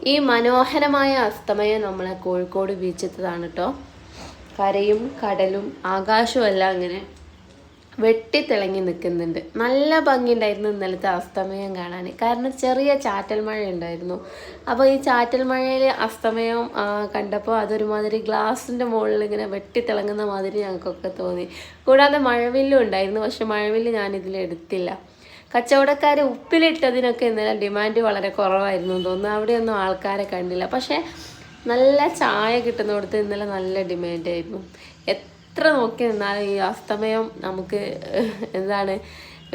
ഈ മനോഹരമായ അസ്തമയം നമ്മളെ കോഴിക്കോട് ബീച്ചിലത്തതാണ് കേട്ടോ. കരയും കടലും ആകാശവും എല്ലാം ഇങ്ങനെ വെട്ടിത്തിളങ്ങി നിൽക്കുന്നുണ്ട്. നല്ല ഭംഗിയുണ്ടായിരുന്നു ഇന്നലത്തെ അസ്തമയം കാണാൻ. കാരണം ചെറിയ ചാറ്റൽ മഴ ഉണ്ടായിരുന്നു. അപ്പോൾ ഈ ചാറ്റൽ മഴയിൽ അസ്തമയം കണ്ടപ്പോൾ അതൊരുമാതിരി ഗ്ലാസിൻ്റെ മുകളിൽ ഇങ്ങനെ വെട്ടിത്തിളങ്ങുന്ന മാതിരി ഞങ്ങൾക്കൊക്കെ തോന്നി. കൂടാതെ മഴവില്ലും ഉണ്ടായിരുന്നു. പക്ഷെ മഴവില്ല് ഞാനിതിലെടുത്തില്ല. കച്ചവടക്കാർ ഉപ്പിലിട്ടതിനൊക്കെ ഇന്നലെ ഡിമാൻഡ് വളരെ കുറവായിരുന്നു തോന്നുന്നു. അവിടെയൊന്നും ആൾക്കാരെ കണ്ടില്ല. പക്ഷേ നല്ല ചായ കിട്ടുന്നിടത്ത് ഇന്നലെ നല്ല ഡിമാൻഡായിരുന്നു. എത്ര നോക്കി നിന്നാലും ഈ അസ്തമയം നമുക്ക്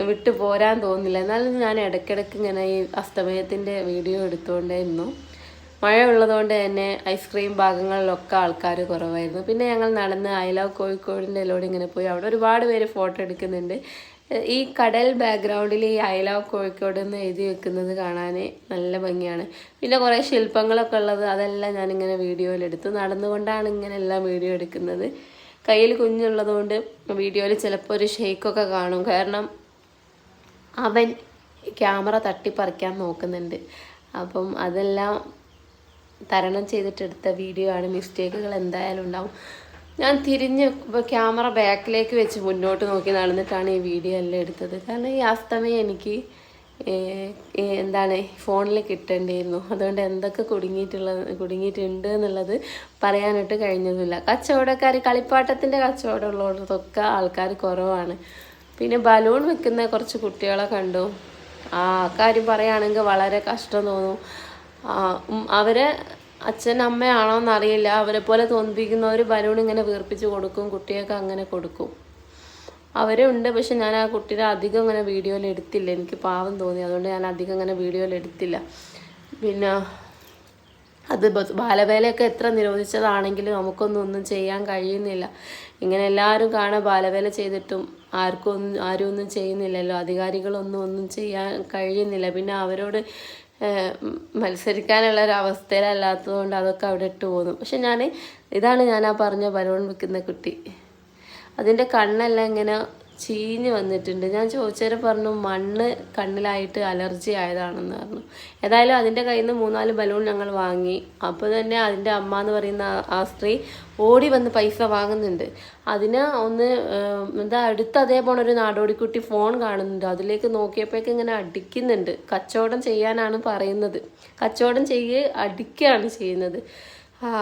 വിട്ടു പോരാൻ തോന്നില്ല. എന്നാലും ഞാൻ ഇടയ്ക്കിടയ്ക്ക് ഇങ്ങനെ ഈ അസ്തമയത്തിൻ്റെ വീഡിയോ എടുത്തുകൊണ്ടേയിരുന്നു. മഴ ഉള്ളതുകൊണ്ട് തന്നെ ഐസ്ക്രീം ഭാഗങ്ങളിലൊക്കെ ആൾക്കാർ കുറവായിരുന്നു. പിന്നെ ഞങ്ങൾ നടന്ന് ഐ ലവ് കോഴിക്കോടിൻ്റെ എല്ലോടെ ഇങ്ങനെ പോയി. അവിടെ ഒരുപാട് പേര് ഫോട്ടോ എടുക്കുന്നുണ്ട്. ഈ കടൽ ബാക്ക്ഗ്രൗണ്ടിൽ ഈ ഐ ലവ് കോഴിക്കോട് എന്ന് എഴുതി വെക്കുന്നത് കാണാൻ നല്ല ഭംഗിയാണ്. പിന്നെ കുറേ ശില്പങ്ങളൊക്കെ ഉള്ളത് അതെല്ലാം ഞാനിങ്ങനെ വീഡിയോയിലെടുത്തു. നടന്നുകൊണ്ടാണ് ഇങ്ങനെ എല്ലാം വീഡിയോ എടുക്കുന്നത്. കയ്യിൽ കുഞ്ഞുള്ളതുകൊണ്ട് വീഡിയോയിൽ ചിലപ്പോൾ ഒരു ഷെയ്ക്കൊക്കെ കാണും. കാരണം അവൻ ക്യാമറ തട്ടിപ്പറിക്കാൻ നോക്കുന്നുണ്ട്. അപ്പം അതെല്ലാം തരണം ചെയ്തിട്ടെടുത്ത വീഡിയോ ആണ്. മിസ്റ്റേക്കുകൾ എന്തായാലും ഉണ്ടാവും. ഞാൻ തിരിഞ്ഞ് ക്യാമറ ബാക്കിലേക്ക് വെച്ച് മുന്നോട്ട് നോക്കി നടന്നിട്ടാണ് ഈ വീഡിയോ എല്ലാം എടുത്തത്. കാരണം ഈ അസ്തമയം എനിക്ക് ഫോണിൽ കിട്ടേണ്ടിയിരുന്നു. അതുകൊണ്ട് എന്തൊക്കെ കുടുങ്ങിയിട്ടുണ്ട് എന്നുള്ളത് പറയാനായിട്ട് കഴിഞ്ഞതുമില്ല. കച്ചവടക്കാർ കളിപ്പാട്ടത്തിൻ്റെ കച്ചവടം ഉള്ളിടത്തൊക്കെ ആൾക്കാർ കുറവാണ്. പിന്നെ ബലൂൺ വെക്കുന്ന കുറച്ച് കുട്ടികളെ കണ്ടു. ആ കാര്യം പറയുകയാണെങ്കിൽ വളരെ കഷ്ടം തോന്നും. അവരെ അച്ഛൻ അമ്മയാണോ എന്നറിയില്ല, അവരെ പോലെ തോന്നിപ്പിക്കുന്നവർ ബലൂൺ ഇങ്ങനെ വീർപ്പിച്ച് കൊടുക്കും. കുട്ടിയൊക്കെ അങ്ങനെ കൊടുക്കും. അവരുണ്ട്. പക്ഷെ ഞാൻ ആ കുട്ടിയുടെ അധികം അങ്ങനെ വീഡിയോയിൽ എടുത്തില്ല. എനിക്ക് പാവം തോന്നി. അതുകൊണ്ട് ഞാൻ അധികം അങ്ങനെ വീഡിയോയിൽ എടുത്തില്ല. പിന്നെ അത് ബാലവേലയൊക്കെ എത്ര നിരോധിച്ചതാണെങ്കിലും നമുക്കൊന്നും ചെയ്യാൻ കഴിയുന്നില്ല. ഇങ്ങനെ എല്ലാവരും കാണാൻ ബാലവേല ചെയ്തിട്ടും ആരും ഒന്നും ചെയ്യുന്നില്ലല്ലോ. ഒന്നും ചെയ്യാൻ കഴിയുന്നില്ല. പിന്നെ അവരോട് മത്സരിക്കാനുള്ള ഒരു അവസ്ഥയിലല്ലാത്തതുകൊണ്ട് അതൊക്കെ അവിടെ ഇട്ട് പോകുന്നു. പക്ഷെ ഇതാണ് ഞാൻ ആ പറഞ്ഞ ബലൂൺ വെക്കുന്ന കുട്ടി. അതിൻ്റെ കണ്ണെല്ലാം ഇങ്ങനെ ചീഞ്ഞ് വന്നിട്ടുണ്ട്. ഞാൻ ചോദിച്ചവരെ പറഞ്ഞു മണ്ണ് കണ്ണിലായിട്ട് അലർജി ആയതാണെന്ന് പറഞ്ഞു. ഏതായാലും അതിൻ്റെ കയ്യിൽ നിന്ന് 3-4 ബലൂൺ ഞങ്ങൾ വാങ്ങി. അപ്പോൾ തന്നെ അതിൻ്റെ അമ്മ എന്ന് പറയുന്ന ആ സ്ത്രീ ഓടി വന്ന് പൈസ വാങ്ങുന്നുണ്ട്. അതിന് അടുത്ത് അതേപോലെ ഒരു നാടോടിക്കുട്ടി ഫോൺ കാണുന്നുണ്ട്. അതിലേക്ക് നോക്കിയപ്പോഴേക്ക് ഇങ്ങനെ അടിക്കുന്നുണ്ട്. കച്ചവടം ചെയ്യാനാണ് പറയുന്നത്. കച്ചവടം അടിക്കുകയാണ് ചെയ്യുന്നത്.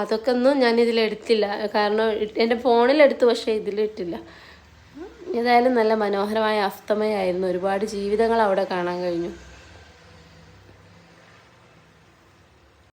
അതൊക്കെ ഒന്നും ഞാനിതിലെടുത്തില്ല. കാരണം എൻ്റെ ഫോണിലെടുത്തു, പക്ഷേ ഇതിലിട്ടില്ല. ഏതായാലും നല്ല മനോഹരമായ അസ്തമയമായിരുന്നു. ഒരുപാട് ജീവിതങ്ങൾ അവിടെ കാണാൻ കഴിഞ്ഞു.